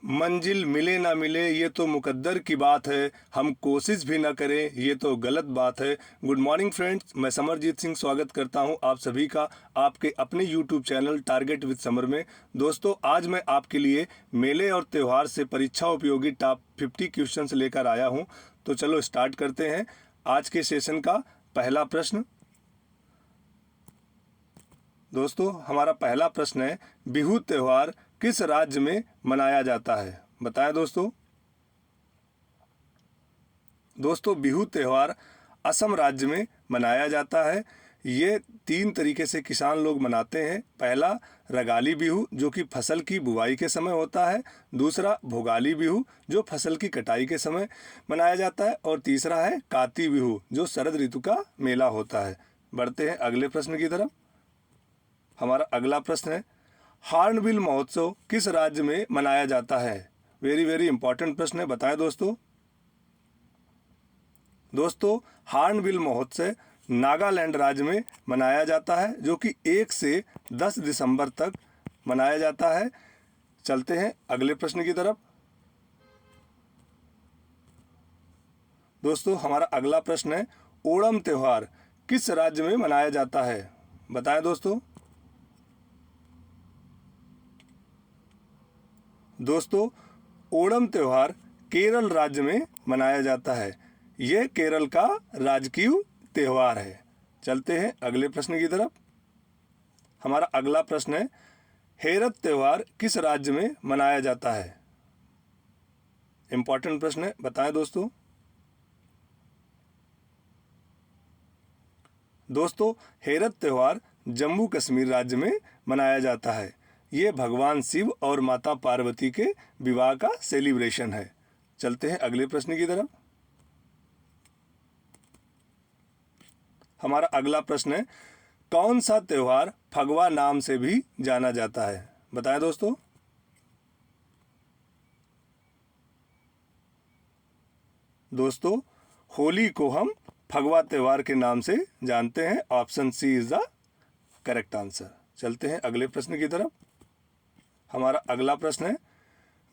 मंजिल मिले ना मिले ये तो मुकद्दर की बात है, हम कोशिश भी ना करें ये तो गलत बात है। गुड मॉर्निंग फ्रेंड्स, मैं समरजीत सिंह स्वागत करता हूं आप सभी का आपके अपने YouTube channel target with summer में। दोस्तों, आज मैं आपके लिए मेले और त्यौहार से परीक्षा उपयोगी टॉप 50 क्वेश्चंस लेकर आया हूं। तो चलो स्टार्ट करते हैं आज के सेशन का पहला प्रश्न। दोस्तों, हमारा पहला प्रश्न है, बिहू त्यौहार किस राज्य में मनाया जाता है? बताएं दोस्तों। बिहू त्यौहार असम राज्य में मनाया जाता है। ये 3 तरीके से किसान लोग मनाते हैं। पहला रगाली बिहू जो कि फसल की बुवाई के समय होता है, दूसरा भोगाली बिहू जो फसल की कटाई के समय मनाया जाता है, और तीसरा है काती बिहू जो शरद ऋतु का मेला होता है। बढ़ते हैं अगले प्रश्न की तरफ। हमारा अगला प्रश्न है, हॉर्नबिल महोत्सव किस राज्य में मनाया जाता है? वेरी वेरी इंपॉर्टेंट प्रश्न है, बताएं दोस्तों। हॉर्नबिल महोत्सव नागालैंड राज्य में मनाया जाता है जो कि 1 से 10 दिसंबर तक मनाया जाता है। चलते हैं अगले प्रश्न की तरफ। दोस्तों, हमारा अगला प्रश्न है, ओणम त्यौहार किस राज्य में मनाया जाता है? बताएं दोस्तों। ओणम त्यौहार केरल राज्य में मनाया जाता है। यह केरल का राजकीय त्यौहार है। चलते हैं अगले प्रश्न की तरफ। हमारा अगला प्रश्न है, हेरत त्यौहार किस राज्य में मनाया जाता है? इंपॉर्टेंट प्रश्न है, बताएं दोस्तों। हेरत त्यौहार जम्मू कश्मीर राज्य में मनाया जाता है। ये भगवान शिव और माता पार्वती के विवाह का सेलिब्रेशन है। चलते हैं अगले प्रश्न की तरफ। हमारा अगला प्रश्न है, कौन सा त्यौहार फगवा नाम से भी जाना जाता है? बताएं दोस्तों। होली को हम फगवा त्यौहार के नाम से जानते हैं। Option C is the correct answer. चलते हैं अगले प्रश्न की तरफ। हमारा अगला प्रश्न है,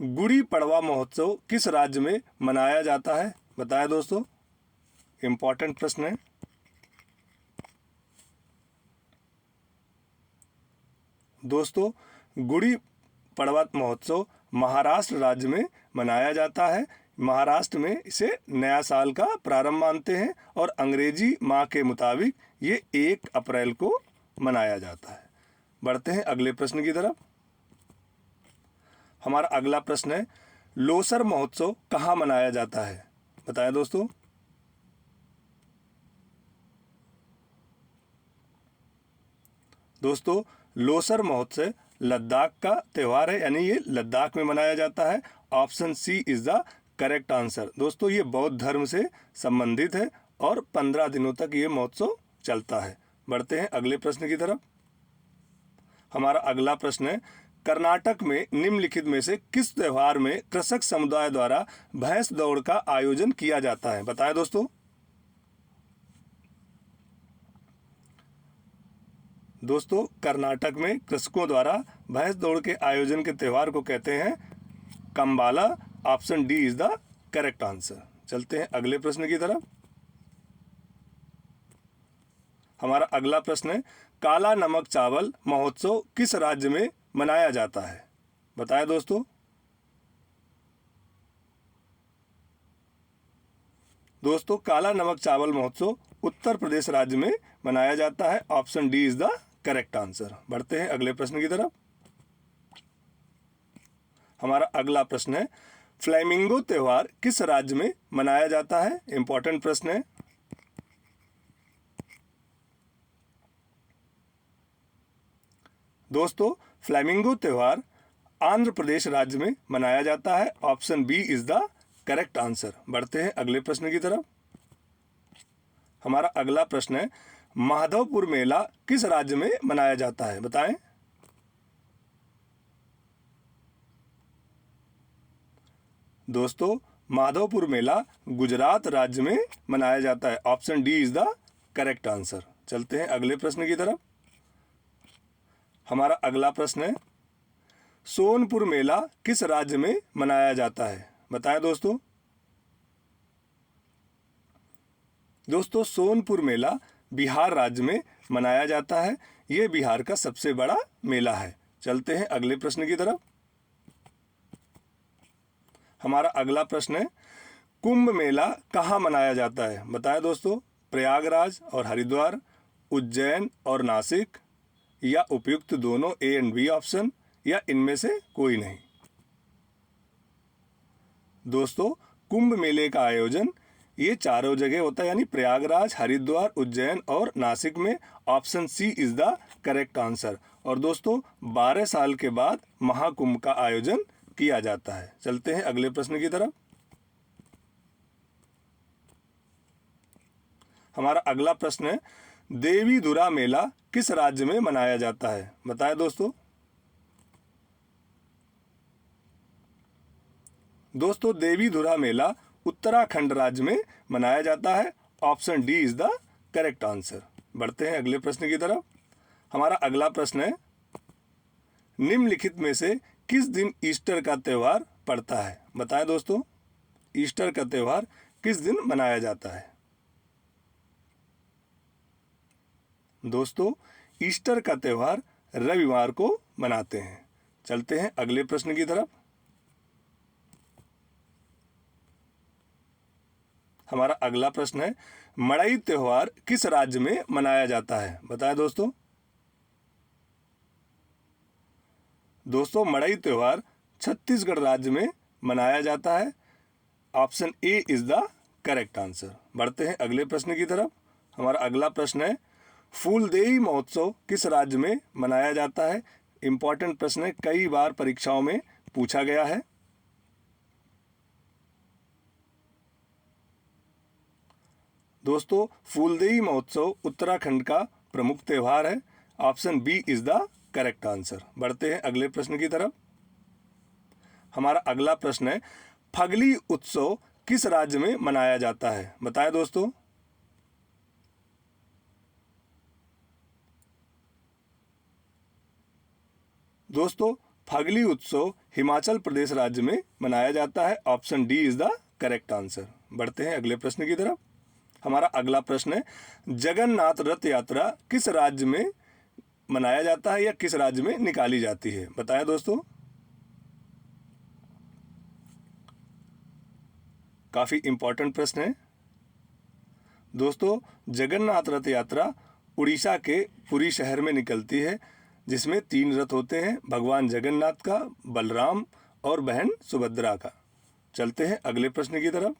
गुड़ी पड़वा महोत्सव किस राज्य में मनाया जाता है? बताएं दोस्तों। इंपॉर्टेंट प्रश्न है। गुड़ी पड़वा महोत्सव महाराष्ट्र राज्य में मनाया जाता है। महाराष्ट्र में इसे नया साल का प्रारंभ मानते हैं और अंग्रेजी माह के मुताबिक ये 1 अप्रैल को मनाया जाता है। बढ़ते हैं अगले प्रश्न की तरफ। हमारा अगला प्रश्न है, लोसर महोत्सव कहाँ मनाया जाता है? बताएं दोस्तों। लोसर महोत्सव लद्दाख का त्यौहार है, यानी ये लद्दाख में मनाया जाता है। Option C is the correct answer. ये बौद्ध धर्म से संबंधित है और 15 दिनों तक ये महोत्सव चलता है। बढ़ते हैं अगले प्रश्न की तरफ। हमारा अगला प्रश्न है, कर्नाटक में निम्नलिखित में से किस त्यौहार में कृषक समुदाय द्वारा भैंस दौड़ का आयोजन किया जाता है? बताएं दोस्तों। कर्नाटक में कृषकों द्वारा भैंस दौड़ के आयोजन के त्यौहार को कहते हैं Kambala. Option D is the correct answer. चलते हैं अगले प्रश्न की तरफ। हमारा अगला प्रश्न है, काला नमक चावल महोत्सव किस राज्य में मनाया जाता है? बताएं दोस्तों। काला नमक चावल महोत्सव उत्तर प्रदेश राज्य में मनाया जाता है। Option D is the correct answer. बढ़ते हैं अगले प्रश्न की तरफ। हमारा अगला प्रश्न है, फ्लेमिंगो त्यौहार किस राज्य में मनाया जाता है? इंपॉर्टेंट प्रश्न है। फ्लेमिंगो त्यौहार आंध्र प्रदेश राज्य में मनाया जाता है। Option B is the correct answer. बढ़ते हैं अगले प्रश्न की तरफ। हमारा अगला प्रश्न है, माधवपुर मेला किस राज्य में मनाया जाता है? बताएं। माधवपुर मेला गुजरात राज्य में मनाया जाता है। Option D is the correct answer. चलते हैं अगले प्रश्न की तरफ। हमारा अगला प्रश्न है, सोनपुर मेला किस राज्य में मनाया जाता है? बताएं दोस्तों। दोस्तों, सोनपुर मेला बिहार राज्य में मनाया जाता है। ये बिहार का सबसे बड़ा मेला है। चलते हैं अगले प्रश्न की तरफ। हमारा अगला प्रश्न है, कुंभ मेला कहाँ मनाया जाता है? बताएं दोस्तों। प्रयागराज और हरिद्वार, उज्जैन और नासिक, या उपयुक्त दोनों ए एंड बी ऑप्शन, या इनमें से कोई नहीं? दोस्तों, कुंभ मेले का आयोजन ये चारों जगह होता है, यानी प्रयागराज, हरिद्वार, उज्जैन और नासिक में। Option C is the correct answer. और दोस्तों, 12 साल के बाद महाकुंभ का आयोजन किया जाता है। चलते हैं अगले प्रश्न की तरफ। हमारा अगला प्रश्न है, देवीधुरा मेला किस राज्य में मनाया जाता है? बताएं दोस्तों। दोस्तों, देवीधुरा मेला उत्तराखंड राज्य में मनाया जाता है। Option D is the correct answer. बढ़ते हैं अगले प्रश्न की तरफ। हमारा अगला प्रश्न है, निम्नलिखित में से किस दिन ईस्टर का त्यौहार पड़ता है? बताएं दोस्तों, ईस्टर का त्यौहार किस दिन मनाया जाता है? दोस्तों, ईस्टर का त्यौहार रविवार को मनाते हैं। चलते हैं अगले प्रश्न की तरफ। हमारा अगला प्रश्न है, मड़ई त्योहार किस राज्य में मनाया जाता है? बताएं दोस्तों। दोस्तों, मड़ई त्योहार छत्तीसगढ़ राज्य में मनाया जाता है। Option A is the correct answer. बढ़ते हैं अगले प्रश्न की तरफ। हमारा अगला प्रश्न है, फूलदेई महोत्सव किस राज्य में मनाया जाता है? इंपॉर्टेंट प्रश्न है, कई बार परीक्षाओं में पूछा गया है। दोस्तों, फूलदेई महोत्सव उत्तराखंड का प्रमुख त्यौहार है। Option B is the correct answer. बढ़ते हैं अगले प्रश्न की तरफ। हमारा अगला प्रश्न है, फगली उत्सव किस राज्य में मनाया जाता है? बताएं दोस्तों। दोस्तों, फगली उत्सव हिमाचल प्रदेश राज्य में मनाया जाता है। Option D is the correct answer. बढ़ते हैं अगले प्रश्न की तरफ। हमारा अगला प्रश्न है, जगन्नाथ रथ यात्रा किस राज्य में मनाया जाता है या किस राज्य में निकाली जाती है? बताएं दोस्तों। काफी इंपॉर्टेंट प्रश्न है। दोस्तों, जगन्नाथ रथ यात्रा उड़ीसा के पुरी शहर में निकलती है, जिसमें 3 रथ होते हैं, भगवान जगन्नाथ का, बलराम और बहन सुभद्रा का। चलते हैं अगले प्रश्न की तरफ।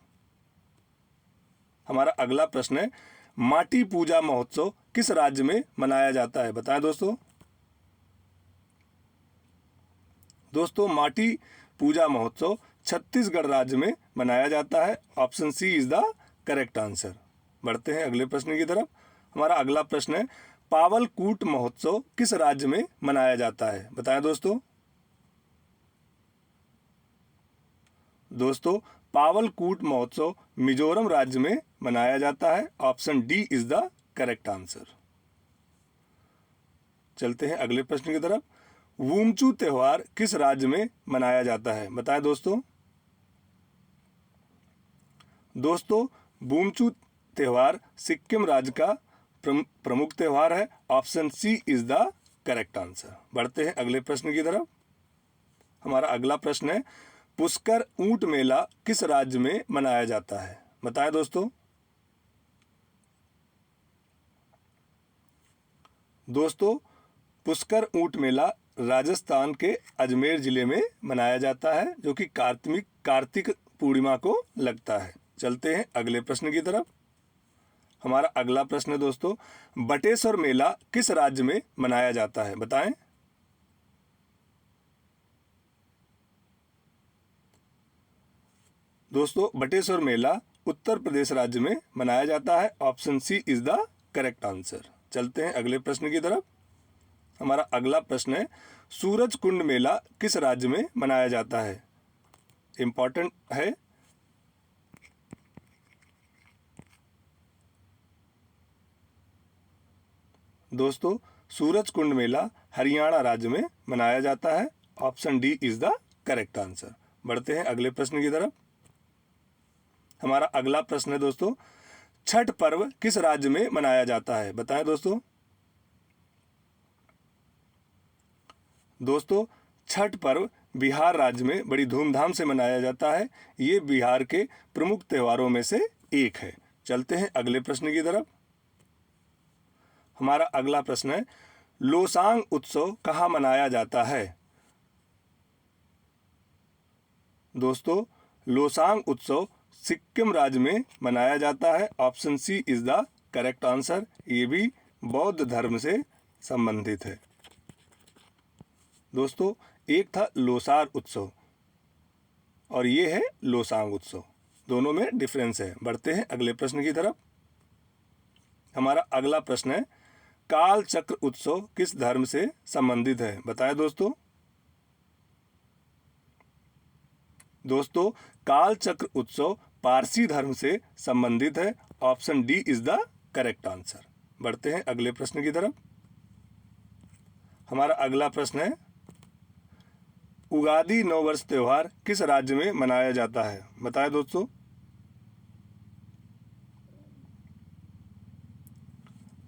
हमारा अगला प्रश्न है, माटी पूजा महोत्सव किस राज्य में मनाया जाता है? बताएं दोस्तों। दोस्तों, माटी पूजा महोत्सव छत्तीसगढ़ राज्य में मनाया जाता है। Option C is the correct answer. बढ़ते हैं अगले प्रश्न की तरफ। हमारा अगला प्रश्न है, पावलकूट महोत्सव किस राज्य में मनाया जाता है? बताएं दोस्तों। दोस्तों, पावलकूट महोत्सव मिजोरम राज्य में मनाया जाता है। Option D is the correct answer. चलते हैं अगले प्रश्न की तरफ। वुमचू त्योहार किस राज्य में मनाया जाता है? बताएं दोस्तों। दोस्तों, वुमचू त्योहार सिक्किम राज्य का प्रमुख त्योहार है। Option C is the correct answer. बढ़ते हैं अगले प्रश्न की तरफ। हमारा अगला प्रश्न है, पुष्कर ऊंट मेला किस राज्य में मनाया जाता है? बताएं दोस्तों। दोस्तों, पुष्कर ऊंट मेला राजस्थान के अजमेर जिले में मनाया जाता है, जो कि कार्तिक पूर्णिमा को लगता है। चलते हैं अगले प्रश्न की तरफ। हमारा अगला प्रश्न है दोस्तों, बटेश्वर मेला किस राज्य में मनाया जाता है? बताएं। दोस्तों, बटेश्वर मेला उत्तर प्रदेश राज्य में मनाया जाता है। Option C is the correct answer. चलते हैं अगले प्रश्न की तरफ। हमारा अगला प्रश्न है, सूरज कुंड मेला किस राज्य में मनाया जाता है? इंपॉर्टेंट है। दोस्तों, सूरज कुंड मेला हरियाणा राज्य में मनाया जाता है। Option D is the correct answer. बढ़ते हैं अगले प्रश्न की तरफ। हमारा अगला प्रश्न है दोस्तों, छठ पर्व किस राज्य में मनाया जाता है? बताएं दोस्तों। दोस्तों, छठ पर्व बिहार राज्य में बड़ी धूमधाम से मनाया जाता है। ये बिहार के प्रमुख त्योहारों में से एक है। चलते हैं अगले प्रश्न की तरफ। हमारा अगला प्रश्न है, लोसांग उत्सव कहाँ मनाया जाता है? दोस्तों, लोसांग उत्सव सिक्किम राज्य में मनाया जाता है। Option C is the correct answer. ये भी बौद्ध धर्म से संबंधित है। दोस्तों, एक था लोसार उत्सव और ये है लोसांग उत्सव, दोनों में डिफरेंस है। बढ़ते हैं अगले प्रश्न की तरफ। हमारा अगला प्रश्न है, काल चक्र उत्सव किस धर्म से संबंधित है? बताएं दोस्तों। दोस्तों, काल चक्र उत्सव पारसी धर्म से संबंधित है। Option D is the correct answer. बढ़ते हैं अगले प्रश्न की तरफ। हमारा अगला प्रश्न है, उगादी नववर्ष त्योहार किस राज्य में मनाया जाता है? बताएं दोस्तों।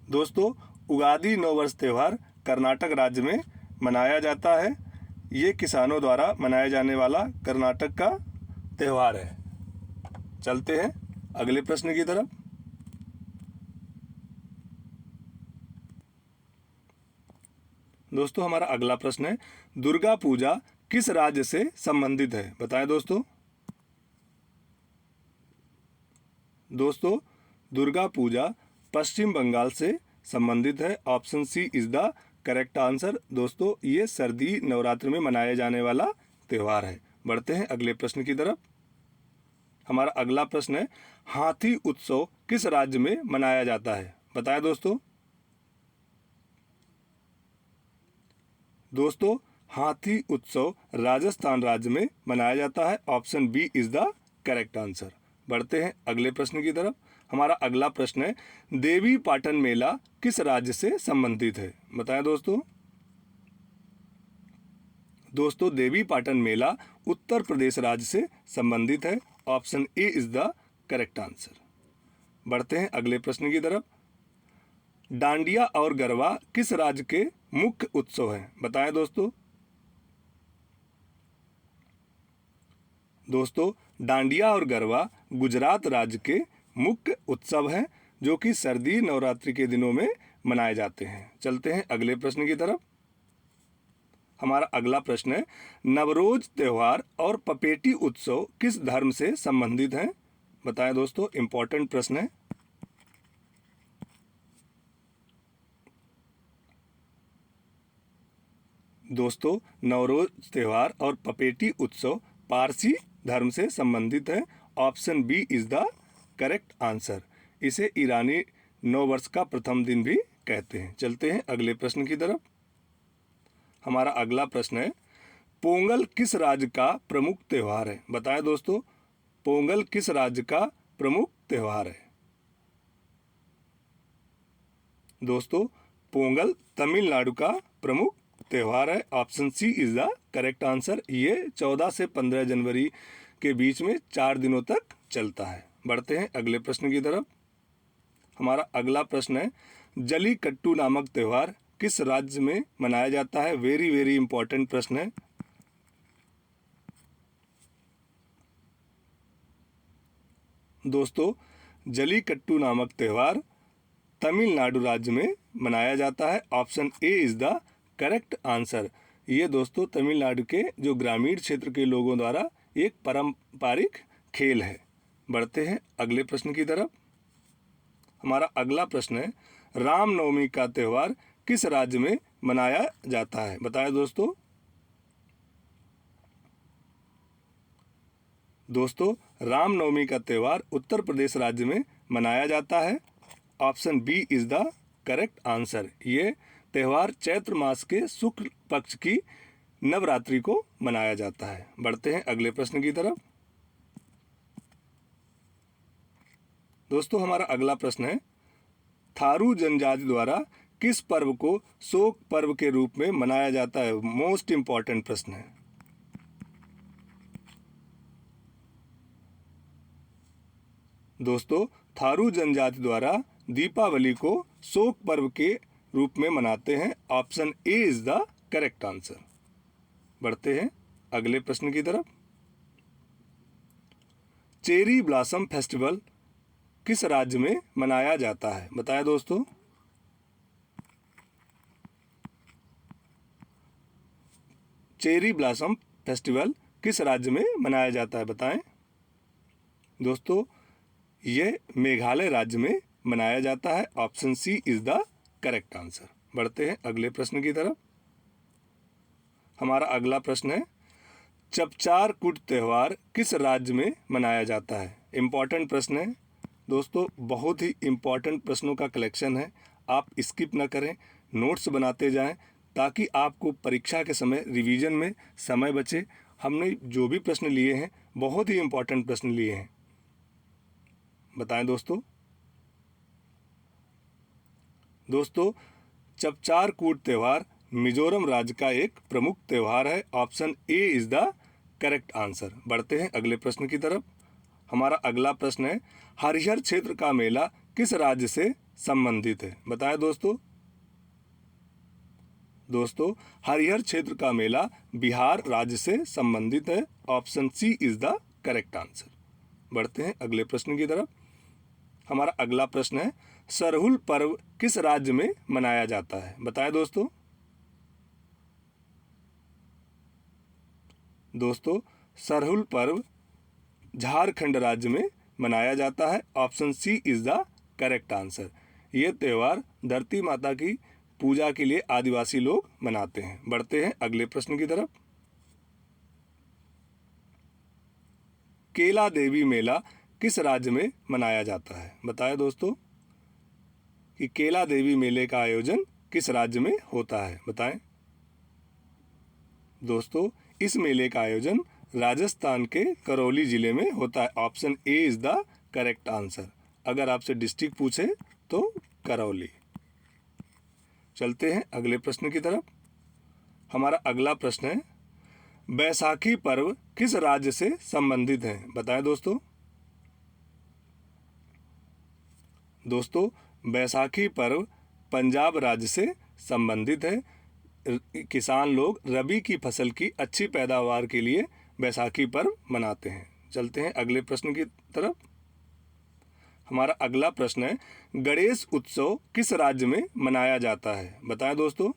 दोस्तों, उगादी नववर्ष त्योहार कर्नाटक राज्य में मनाया जाता है। ये किसानों द्वारा मनाया जाने वाला कर्नाटक का त्यौहार है। चलते हैं अगले प्रश्न की तरफ। दोस्तों, हमारा अगला प्रश्न है, दुर्गा पूजा किस राज्य से संबंधित है? बताएं दोस्तों। दोस्तों, दुर्गा पूजा पश्चिम बंगाल से संबंधित है। Option C is the correct answer. दोस्तों, ये सर्दी नवरात्र में मनाया जाने वाला त्यौहार है। बढ़ते हैं अगले प्रश्न की तरफ। हमारा अगला प्रश्न है, हाथी उत्सव किस राज्य में मनाया जाता है? बताएं दोस्तों। दोस्तों, हाथी उत्सव राजस्थान राज्य में मनाया जाता है। Option B is the correct answer. बढ़ते हैं अगले प्रश्न की तरफ। हमारा अगला प्रश्न है, देवी पाटन मेला किस राज्य से संबंधित है? बताएं दोस्तों। दोस्तों, देवी पाटन मेला उत्तर प्रदेश राज्य से संबंधित है। Option A is the correct answer. बढ़ते हैं अगले प्रश्न की तरफ। डांडिया और गरबा किस राज्य के मुख्य उत्सव हैं? बताएं दोस्तों। दोस्तों, डांडिया और गरबा गुजरात राज्य के मुख्य उत्सव हैं, जो कि सर्दी नवरात्रि के दिनों में मनाए जाते हैं। चलते हैं अगले प्रश्न की तरफ। हमारा अगला प्रश्न है, नवरोज त्योहार और पपेटी उत्सव किस धर्म से संबंधित हैं? बताएं दोस्तों, इंपॉर्टेंट प्रश्न है। दोस्तों, नवरोज त्योहार और पपेटी उत्सव पारसी धर्म से संबंधित है। Option B is the correct answer. इसे ईरानी नव वर्ष का प्रथम दिन भी कहते हैं। चलते हैं अगले प्रश्न की तरफ। हमारा अगला प्रश्न है, पोंगल किस राज्य का प्रमुख त्योहार है? बताएं दोस्तों, पोंगल किस राज्य का प्रमुख त्योहार है? दोस्तों, पोंगल तमिलनाडु का प्रमुख त्यौहार है। Option C is the correct answer. ये 14 से 15 जनवरी के बीच में 4 दिनों तक चलता है। बढ़ते हैं अगले प्रश्न की तरफ। हमारा अगला प्रश्न है, जलीकट्टू नामक त्यौहार किस राज्य में मनाया जाता है? वेरी वेरी इंपॉर्टेंट प्रश्न है। दोस्तों, जलीकट्टू नामक त्यौहार तमिलनाडु राज्य में मनाया जाता है। Option A is the correct answer. ये दोस्तों तमिलनाडु के जो ग्रामीण क्षेत्र के लोगों द्वारा एक पारंपरिक खेल है। बढ़ते हैं अगले प्रश्न की तरफ। हमारा अगला प्रश्न है, रामनवमी का त्यौहार किस राज्य में मनाया जाता है? बताएं दोस्तों। दोस्तों, रामनवमी का त्यौहार उत्तर प्रदेश राज्य में मनाया जाता है। Option B is the correct answer. ये त्यौहार चैत्र मास के शुक्ल पक्ष की नवरात्रि को मनाया जाता है। बढ़ते हैं अगले प्रश्न की तरफ। दोस्तों, हमारा अगला प्रश्न है, थारू जनजाति द्वारा किस पर्व को शोक पर्व के रूप में मनाया जाता है? मोस्ट इंपॉर्टेंट प्रश्न है। दोस्तों, थारू जनजाति द्वारा दीपावली को शोक पर्व के रूप में मनाते हैं। Option A is the correct answer. बढ़ते हैं अगले प्रश्न की तरफ। चेरी ब्लॉसम फेस्टिवल किस राज्य में मनाया जाता है? बताएं दोस्तों। चेरी ब्लॉसम फेस्टिवल किस राज्य में मनाया जाता है? बताएं दोस्तों। यह मेघालय राज्य में मनाया जाता है। Option C is the correct answer. बढ़ते हैं अगले प्रश्न की तरफ। हमारा अगला प्रश्न है, चपचार कुट त्यौहार किस राज्य में मनाया जाता है? इंपॉर्टेंट प्रश्न है दोस्तों, बहुत ही इंपॉर्टेंट प्रश्नों का कलेक्शन है। आप स्किप न करें, नोट्स बनाते जाएं ताकि आपको परीक्षा के समय रिवीजन में समय बचे। हमने जो भी प्रश्न लिए हैं बहुत ही इंपॉर्टेंट प्रश्न लिए हैं। बताएं दोस्तों। दोस्तों, चपचार कूट त्यौहार मिजोरम राज्य का एक प्रमुख त्यौहार है। Option A is the correct answer. बढ़ते हैं अगले प्रश्न की तरफ। हमारा अगला प्रश्न है, हरिहर क्षेत्र का मेला किस राज्य से संबंधित है? बताएं दोस्तों। दोस्तों, हरिहर क्षेत्र का मेला बिहार राज्य से संबंधित है। Option C is the correct answer. बढ़ते हैं अगले प्रश्न की तरफ। हमारा अगला प्रश्न है, सरहुल पर्व किस राज्य में मनाया जाता है? बताएं दोस्तों। दोस्तों, सरहुल पर्व झारखंड राज्य में मनाया जाता है। Option C is the correct answer. यह त्यौहार धरती माता की पूजा के लिए आदिवासी लोग मनाते हैं। बढ़ते हैं अगले प्रश्न की तरफ। केला देवी मेला किस राज्य में मनाया जाता है? बताएं दोस्तों कि केला देवी मेले का आयोजन किस राज्य में होता है? बताएं दोस्तों। इस मेले का आयोजन राजस्थान के करौली जिले में होता है। Option A is the correct answer. अगर आपसे डिस्ट्रिक्ट पूछे तो करौली। चलते हैं अगले प्रश्न की तरफ। हमारा अगला प्रश्न है, बैसाखी पर्व किस राज्य से संबंधित है? बताएं दोस्तों। दोस्तों, बैसाखी पर्व पंजाब राज्य से संबंधित है। किसान लोग रबी की फसल की अच्छी पैदावार के लिए बैसाखी पर्व मनाते हैं। चलते हैं अगले प्रश्न की तरफ। हमारा अगला प्रश्न है, गणेश उत्सव किस राज्य में मनाया जाता है? बताएं दोस्तों।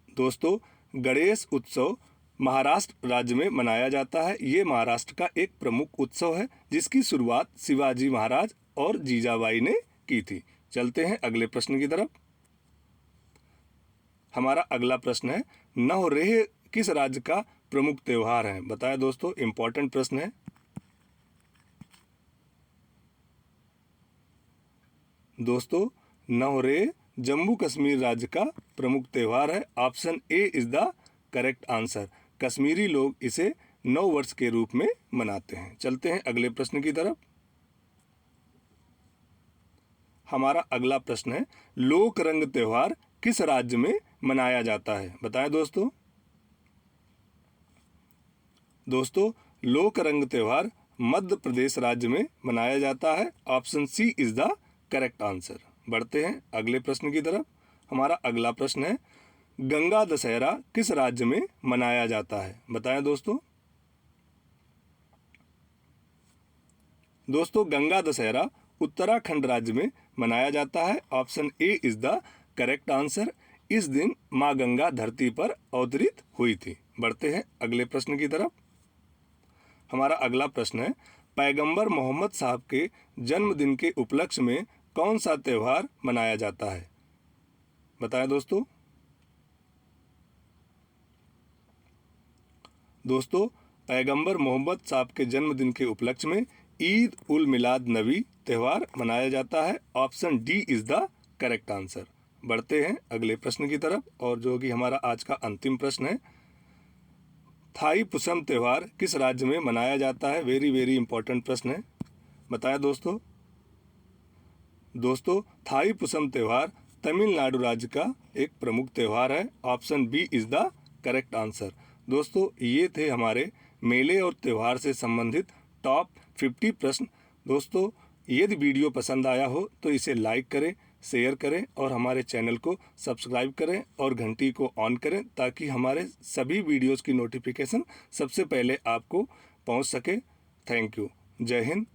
दोस्तों, गणेश उत्सव महाराष्ट्र राज्य में मनाया जाता है। ये महाराष्ट्र का एक प्रमुख उत्सव है जिसकी शुरुआत शिवाजी महाराज और जीजाबाई ने की थी। चलते हैं अगले प्रश्न की तरफ। हमारा अगला प्रश्न है, नवरेह किस राज्य का प्रमुख त्यौहार है? बताएं दोस्तों। इंपॉर्टेंट प्रश्न है। दोस्तों, नवरेह जम्मू कश्मीर राज्य का प्रमुख त्यौहार है। Option A is the correct answer. Kashmiri लोग इसे नव वर्ष के रूप में मनाते हैं। चलते हैं अगले प्रश्न की तरफ। हमारा अगला प्रश्न है, लोक रंग त्यौहार किस राज्य में मनाया जाता है? बताएं दोस्तों। दोस्तों, लोक रंग त्यौहार मध्य प्रदेश राज्य में मनाया जाता है। Option C is the correct answer. बढ़ते हैं अगले प्रश्न की तरफ। हमारा अगला प्रश्न है, गंगा दशहरा किस राज्य में मनाया जाता है? बताएं दोस्तों। दोस्तों, गंगा दशहरा उत्तराखंड राज्य में मनाया जाता है। Option A is the correct answer. इस दिन मां गंगा धरती पर अवतरित हुई थी। बढ़ते हैं अगले प्रश्न की तरफ। हमारा अगला प्रश्न है, पैगंबर मोहम्मद साहब के जन्मदिन के उपलक्ष्य में कौन सा त्यौहार मनाया जाता है? बताएं दोस्तों। दोस्तों, पैगंबर मोहम्मद साहब के जन्मदिन के उपलक्ष्य में ईद उल मिलाद नबी त्यौहार मनाया जाता है। Option D is the correct answer. बढ़ते हैं अगले प्रश्न की तरफ और जो कि हमारा आज का अंतिम प्रश्न है, थाई पुसम त्यौहार किस राज्य में मनाया जाता है? वेरी वेरी इंपॉर्टेंट प्रश्न है। बताएं दोस्तों। दोस्तों, थाई पुसम त्यौहार तमिलनाडु राज्य का एक प्रमुख त्यौहार है। Option B is the correct answer. दोस्तों, ये थे हमारे मेले और त्यौहार से संबंधित टॉप 50 प्रश्न। दोस्तों, यदि वीडियो पसंद आया हो तो इसे लाइक करें, शेयर करें और हमारे चैनल को सब्सक्राइब करें और घंटी को ऑन करें ताकि हमारे सभी वीडियोस की नोटिफिकेशन सबसे पहले आपको पहुंच सके। Thank you. जय हिंद,